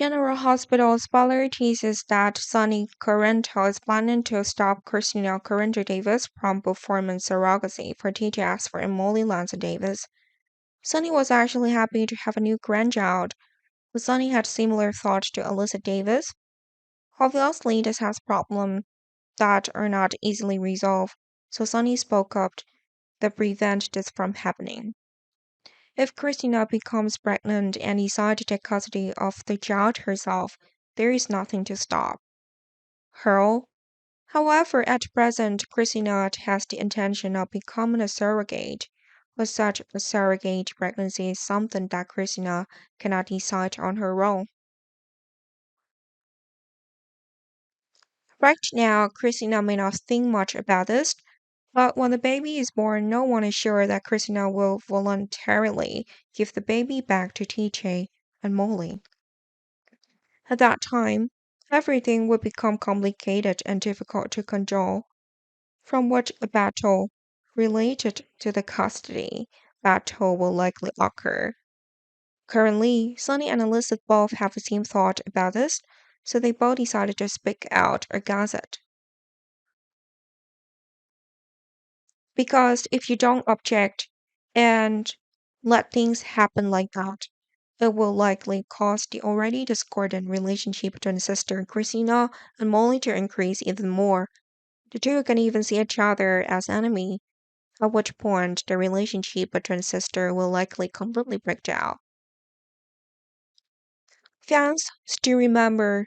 General Hospital spoiler teases that Sonny Corinto is planning to stop Kristina Corinto Davis from performing surrogacy for TJS for Emily Lanza Davis. Sonny was actually happy to have a new grandchild, but Sonny had similar thoughts to Alyssa Davis. Obviously, this has problems that are not easily resolved, so Sonny spoke up to prevent this from happening. If Christina becomes pregnant and decides to take custody of the child herself, there is nothing to stop her. However, at present, Christina has the intention of becoming a surrogate, but such a surrogate pregnancy is something that Christina cannot decide on her own. Right now, Christina may not think much about this, but when the baby is born, no one is sure that Christina will voluntarily give the baby back to TJ and Molly. At that time, everything would become complicated and difficult to control, from which a battle related to the custody battle will likely occur. Currently, Sonny and Elizabeth both have the same thought about this, so they both decided to speak out against it. Because if you don't object and let things happen like that, it will likely cause the already discordant relationship between sister Christina and Molly to increase even more. The two can even see each other as enemy, at which point the relationship between sisters will likely completely break down. Fans still remember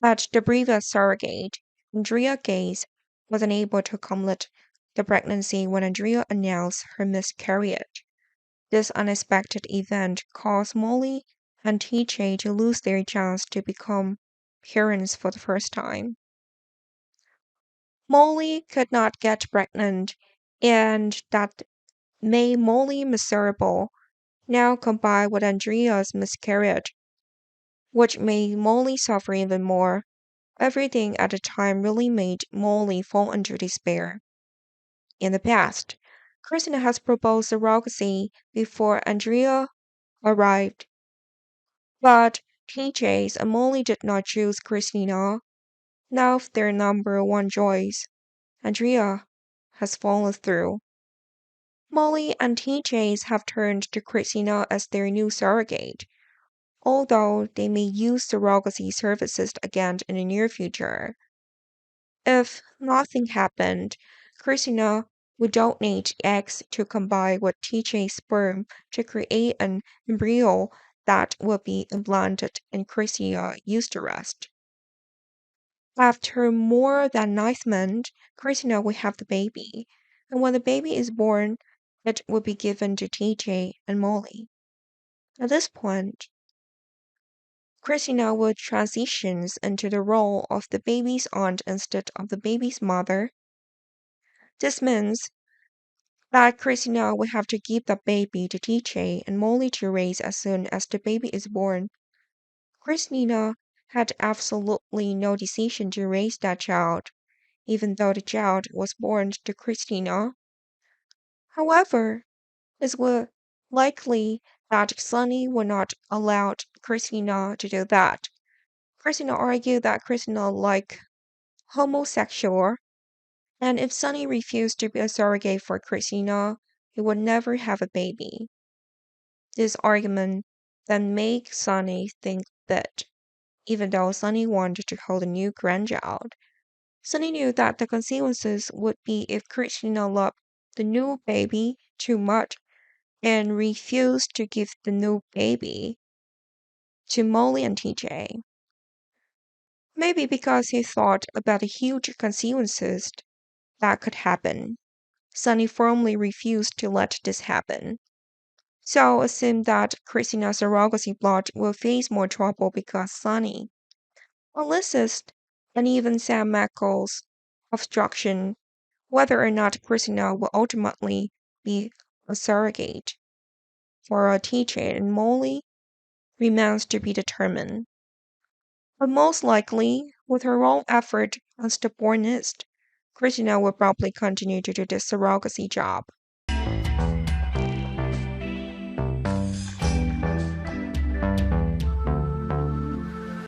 that the previous surrogate, Andrea Gaze, was unable to complete the pregnancy when Andrea announced her miscarriage. This unexpected event caused Molly and TJ to lose their chance to become parents for the first time. Molly could not get pregnant, and that made Molly miserable. Now combined with Andrea's miscarriage, which made Molly suffer even more. Everything at the time really made Molly fall into despair. In the past, Christina has proposed surrogacy before Andrea arrived, but TJ's and Molly did not choose Christina. Now their number one choice, Andrea, has fallen through. Molly and TJ's have turned to Christina as their new surrogate, although they may use surrogacy services again in the near future. If nothing happened, Christina would donate eggs to combine with TJ's sperm to create an embryo that will be implanted in Christina's uterus. After more than 9 months, Christina will have the baby, and when the baby is born, it will be given to TJ and Molly. At this point, Christina will transition into the role of the baby's aunt instead of the baby's mother. This means that Christina will have to give the baby to TJ and Molly to raise as soon as the baby is born. Christina had absolutely no decision to raise that child, even though the child was born to Christina. However, it was likely that Sonny would not allow Christina to do that. Christina argued that Christina like homosexual, and if Sonny refused to be a surrogate for Christina, he would never have a baby. This argument then made Sonny think that even though Sonny wanted to hold a new grandchild, Sonny knew that the consequences would be if Christina loved the new baby too much and refused to give the new baby to Molly and TJ. Maybe because he thought about the huge consequences that could happen. Sonny firmly refused to let this happen. So assume that Christina's surrogacy plot will face more trouble because Sonny, Alexis, and even Sam McCall's obstruction, whether or not Christina will ultimately be a surrogate for a teacher and Molly remains to be determined. But most likely, with her own effort and stubbornness, Christina will probably continue to do this surrogacy job.